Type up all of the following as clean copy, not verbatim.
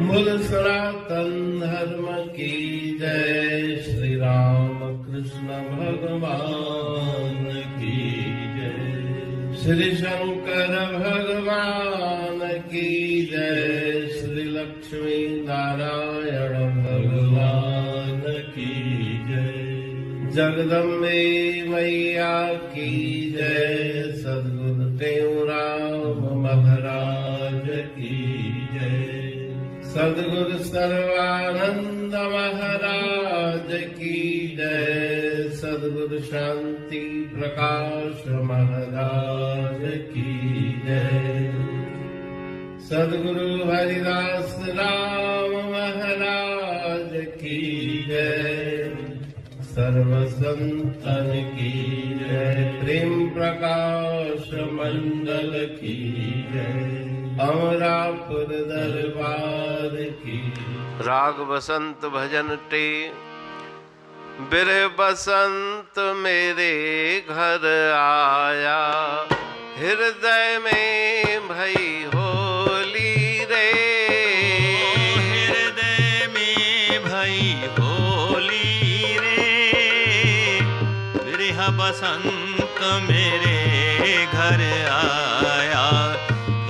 मूल सनातन धर्म की जय। श्री राम कृष्ण भगवान की जय। श्री शंकर भगवान की जय। श्री लक्ष्मी नारायण भगवान की जय। जगदम्बे मैया की जय। सद्गुरु देवराम महाराज की जय। सद्गुरु सर्वानंद महाराज की जय। सद्गुरु शांति प्रकाश महाराज की जय। सद्गुरु हरिदास राम महाराज की जय। सर्व संतन की जय। प्रेम प्रकाश मंडल की जय। अमरापुर दरबार की। राग बसंत भजन टे। बिरह बसंत मेरे घर आया। हृदय में भई होली रे। हृदय में भई होली रे। बिरह बसंत मेरे घर आया।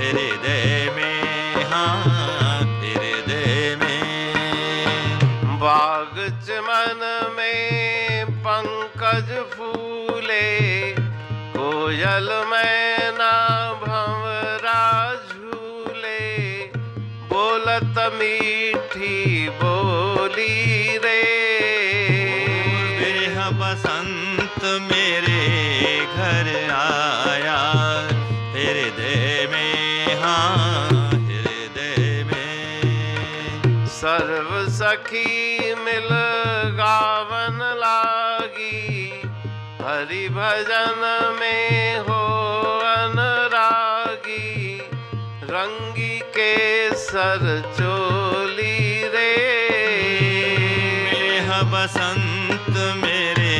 हृदय में, हाँ हृदय में। बाग चमन में पंकज फूले। कोयल मैना भंवरा झूले। बोलत मीठी बोली रे। बिरह बसंत मेरे घर आया। हृदय में, हाँ हृदय में। सर्व सखी मिल गावन लागी। हरि भजन में हो अनुरागी। रंगी के सर चोली रे। बिरह बसंत मेरे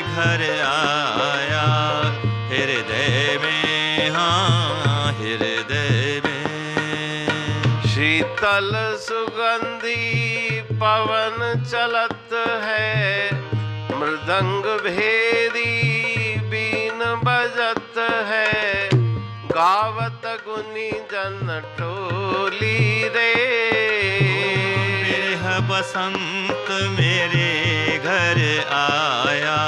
घर आया। हृदय में, हाँ हृदय में। शीतल सुगंधी पवन चलत है। मृदंग भेरी बीन बजत है। गावत गुनी जन टोली रे। बिरह बसंत मेरे घर आया।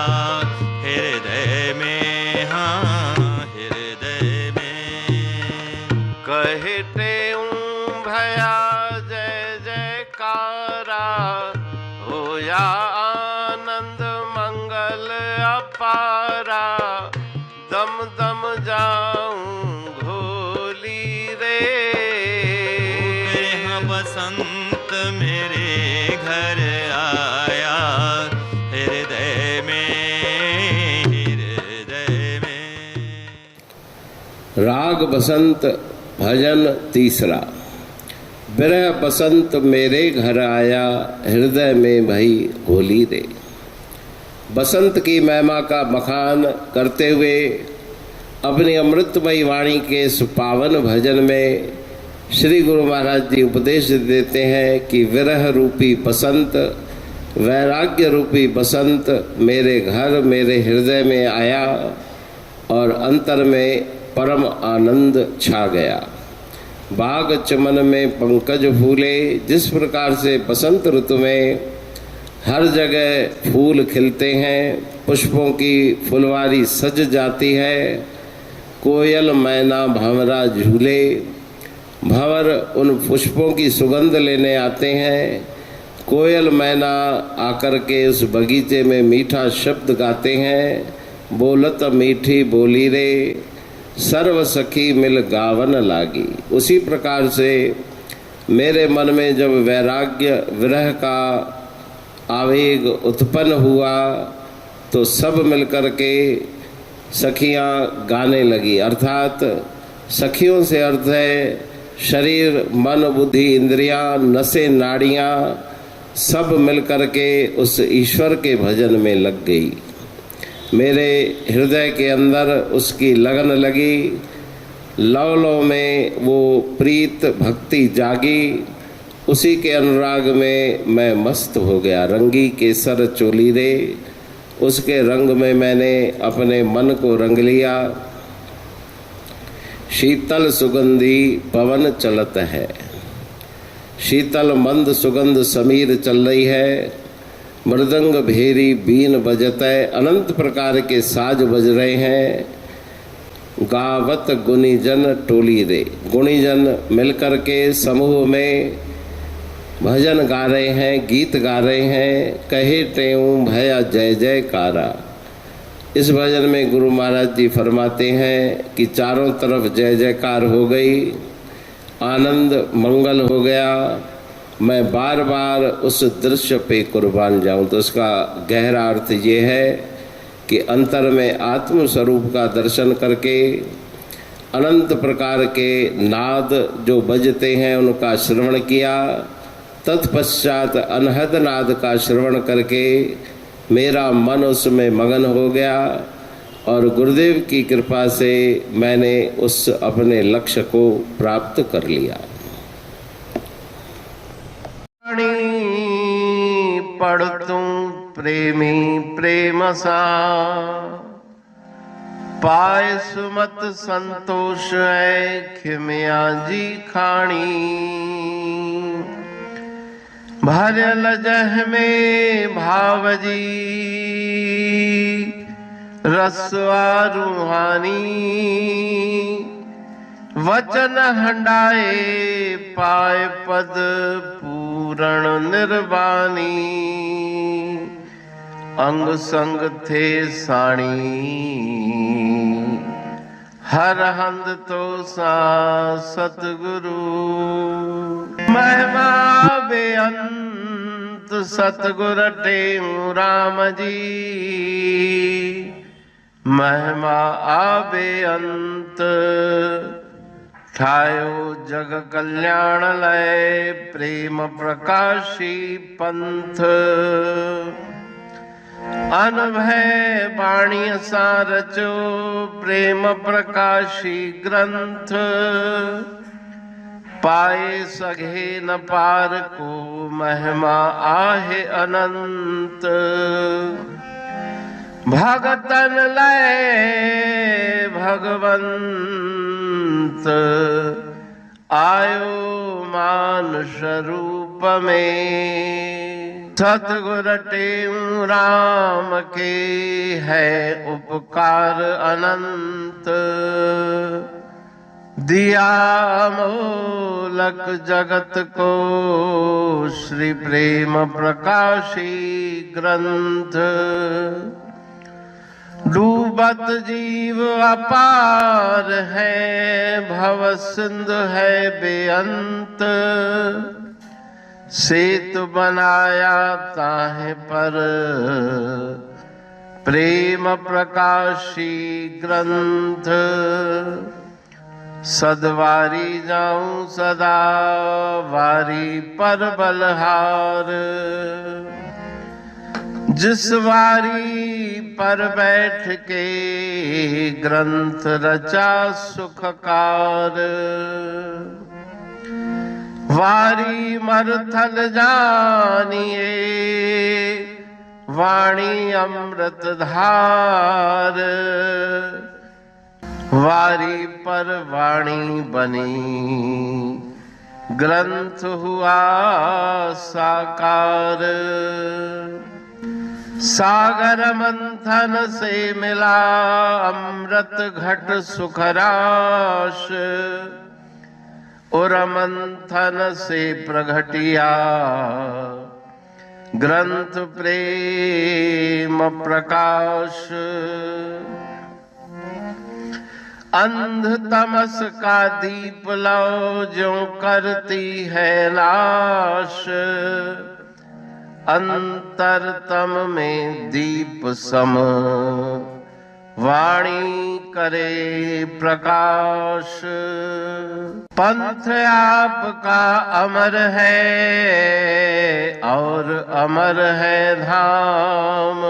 हृदय में, हाँ हृदय में। कहते भया जय जयकारा। होया आनंद मंगल अपारा। दम दम जाऊं घोली रे। बिरह बसंत मेरे घर आया। हृदय में, हृदय में। राग बसंत भजन तीसरा। बिरह बसंत मेरे घर आया। हृदय में भई होली रे। बसंत की महिमा का बखान करते हुए अपनी अमृतमयी वाणी के इस पावन भजन में श्री गुरु महाराज जी उपदेश देते हैं कि विरह रूपी बसंत, वैराग्य रूपी बसंत मेरे घर मेरे हृदय में आया और अंतर में परम आनंद छा गया। बाग चमन में पंकज फूले। जिस प्रकार से बसंत ऋतु में हर जगह फूल खिलते हैं, पुष्पों की फुलवारी सज जाती है। कोयल मैना भंवरा झूले। भंवर उन पुष्पों की सुगंध लेने आते हैं। कोयल मैना आकर के उस बगीचे में मीठा शब्द गाते हैं। बोलत मीठी बोली रे। सर्व सखी मिल गावन लागी। उसी प्रकार से मेरे मन में जब वैराग्य विरह का आवेग उत्पन्न हुआ तो सब मिलकर के सखियां गाने लगी। अर्थात सखियों से अर्थ है शरीर मन बुद्धि इंद्रियां नसें नाड़ियां सब मिलकर के उस ईश्वर के भजन में लग गई। मेरे हृदय के अंदर उसकी लगन लगी। लव लव में वो प्रीत भक्ति जागी उसी के अनुराग में मैं मस्त हो गया। रंगी केसर चोली रे, उसके रंग में मैंने अपने मन को रंग लिया। शीतल सुगंधी पवन चलत है, शीतल मंद सुगंध समीर चल रही है। मृदंग भेरी बीन बजत है, अनंत प्रकार के साज बज रहे हैं। गावत गुणीजन टोली रे, गुणीजन मिलकर के समूह में भजन गा रहे हैं, गीत गा रहे हैं। कहे टेऊ भया जय जयकारा। इस भजन में गुरु महाराज जी फरमाते हैं कि चारों तरफ जय जयकार हो गई, आनंद मंगल हो गया। मैं बार बार उस दृश्य पे कुर्बान जाऊं। तो उसका गहरा अर्थ ये है कि अंतर में आत्म स्वरूप का दर्शन करके अनंत प्रकार के नाद जो बजते हैं उनका श्रवण किया। तत्पश्चात अनहद नाद का श्रवण करके मेरा मन उसमें मगन हो गया और गुरुदेव की कृपा से मैंने उस अपने लक्ष्य को प्राप्त कर लिया। पढ़तूं प्रेमी प्रेम सा, पाए सुमत संतोष है खिमिया जी खाणी। भरल जह में भाव जी रसवा रूहानी। वचन हंडाए पाए पद पूरण निर्वाणी। अंग संग थे साणी हर हंद तो सा सतगुरु। महिमा बेअंत सतगुर टेऊ राम जी। महिमा आबे अंत ठायो जग कल्याण लय। प्रेम प्रकाशी पंथ अनभय बाणी सारचो। प्रेम प्रकाशी ग्रंथ पाए सघे न पार को। महिमा आहे अनंत भगतन लय भगवंत। आयो मानुष रूप में सतगुर टेऊ राम के है उपकार अनंत। दिया मोलक जगत को श्री प्रेम प्रकाशी ग्रंथ। डूबत जीव अपार है भव सिंध है बेअंत। सेतु बनाया ताहे पर प्रेम प्रकाशी ग्रंथ। सदवारी जाऊं सदा वारी पर बलहार। जिस वारी पर बैठ के ग्रंथ रचा सुखकार। वारी मरथल जानिए वाणी अमृत धार। वारी पर वाणी बनी ग्रंथ हुआ साकार। सागर मंथन से मिला अमृत घट सुखराश। और मंथन से प्रगटिया ग्रंथ प्रेम प्रकाश। अंध तमस का दीप लो जो करती है नाश। अंतरतम में दीप सम वाणी करे प्रकाश। पंथ आपका अमर है और अमर है धाम।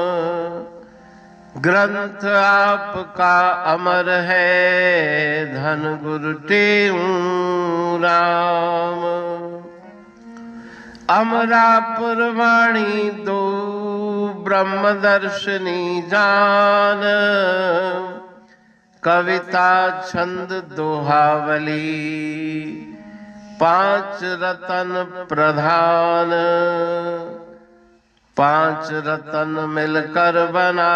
ग्रंथ आपका अमर है धन गुरु टेऊ राम। अमरापुर वाणी दो ब्रह्मदर्शनी जान, कविता छंद दोहावली पांच रतन प्रधान। पांच रतन मिलकर बना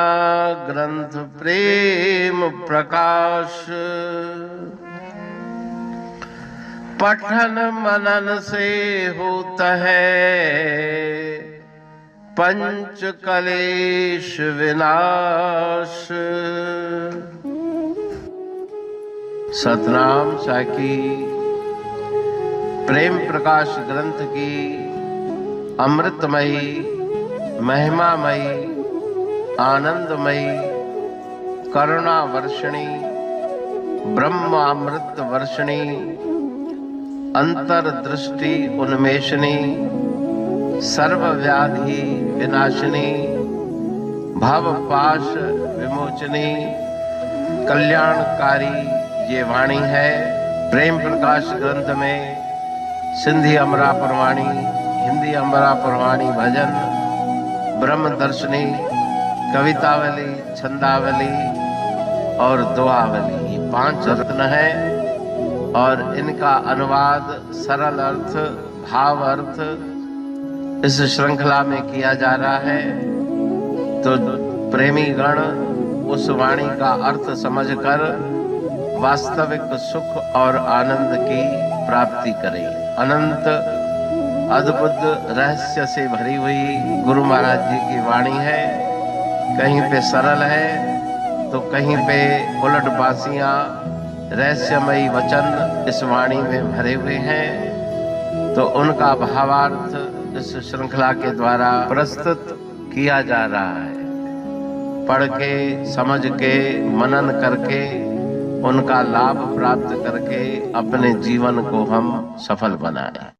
ग्रंथ प्रेम प्रकाश। पठन मनन से होता है पंच कलेश विनाश। सतनाम साखी प्रेम प्रकाश ग्रंथ की अमृतमयी महिमामयी आनंदमयी करुणा वर्षिणी ब्रह्मामृत वर्षिणी अंतर्दृष्टि उन्मेषणी सर्वव्याधि विनाशिनी भवपाश विमोचनी कल्याणकारी ये वाणी है। प्रेम प्रकाश ग्रंथ में सिंधी अमरापुर वाणी, हिंदी अमरापुर वाणी भजन, ब्रह्म दर्शनी, कवितावली, छंदावली और दोहावली, ये पांच रत्न हैं और इनका अनुवाद सरल अर्थ भाव अर्थ इस श्रृंखला में किया जा रहा है। तो प्रेमी गण उस वाणी का अर्थ समझकर वास्तविक सुख और आनंद की प्राप्ति करें। अनंत अद्भुत रहस्य से भरी हुई गुरु महाराज जी की वाणी है। कहीं पे सरल है तो कहीं पे उलट बासियां रहस्यमयी वचन इस वाणी में भरे हुए हैं। तो उनका भावार्थ इस श्रृंखला के द्वारा प्रस्तुत किया जा रहा है। पढ़ के समझ के मनन करके उनका लाभ प्राप्त करके अपने जीवन को हम सफल बनाएं।